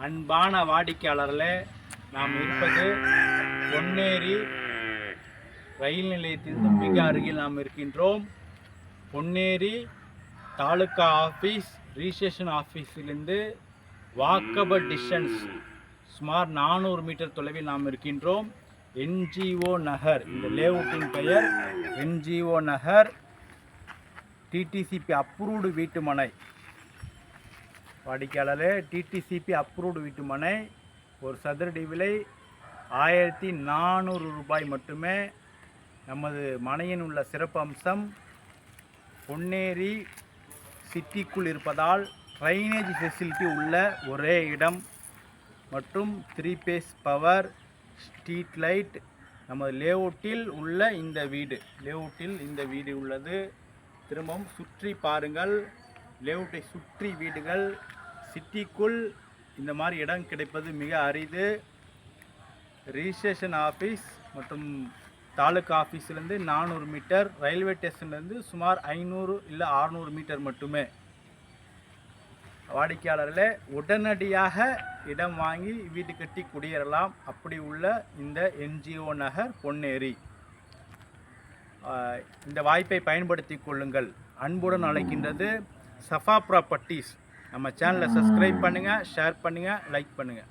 அன்பான வாடிக்கையாளர்களே, நாம் இருப்பது பொன்னேரி ரயில் நிலையத்திலிருந்து மிக அருகில் நாம் இருக்கின்றோம். பொன்னேரி தாலுகா ஆஃபீஸ் ரிஜிஸ்ட்ரேஷன் ஆஃபீஸிலிருந்து வாக்கபிள் டிஸ்டன்ஸ் சுமார் 400 மீட்டர் தொலைவில் நாம் இருக்கின்றோம். என்ஜிஓ நகர், இந்த லேஅவுட்டின் பெயர் என்ஜிஓ நகர். டிடிசிபி அப்ரூவ்டு வீட்டுமனை. வாடிக்கையாளரே, டிடிசிபி அப்ரூவ்டு வீட்டுமனை. ஒரு சதுரடி விலை 1400 ரூபாய் மட்டுமே. நமது மனையின் உள்ள சிறப்பு அம்சம், பொன்னேரி சிட்டிக்குள் இருப்பதால் ட்ரைனேஜ் ஃபெசிலிட்டி உள்ள ஒரே இடம் மற்றும் 3 பேஸ் பவர், ஸ்ட்ரீட் லைட். நமது லேஅவுட்டில் உள்ள இந்த வீடு உள்ளது. திரும்பவும் சுற்றி பாருங்கள். லேஅவுட்டை சுற்றி வீடுகள். சிட்டிக்குள் இந்த மாதிரி இடம் கிடைப்பது மிக அரிது. ரிஜிஸ்ட்ரேஷன் ஆஃபீஸ் மற்றும் தாலுகா ஆஃபீஸ்லேருந்து 400 மீட்டர், ரயில்வே ஸ்டேஷன்லேருந்து சுமார் 500 இல்லை 600 மீட்டர் மட்டுமே. வாடிக்கையாளர்களே, உடனடியாக இடம் வாங்கி வீடு கட்டி குடியேறலாம். அப்படி உள்ள இந்த என்ஜிஓ நகர் பொன்னேரி. இந்த வாய்ப்பை பயன்படுத்தி கொள்ளுங்கள். அன்புடன் அழைக்கின்றது சஃபா ப்ராப்பர்ட்டிஸ். நம்ம சேனலை சப்ஸ்கிரைப் பண்ணுங்கள், ஷேர் பண்ணுங்கள், லைக் பண்ணுங்கள்.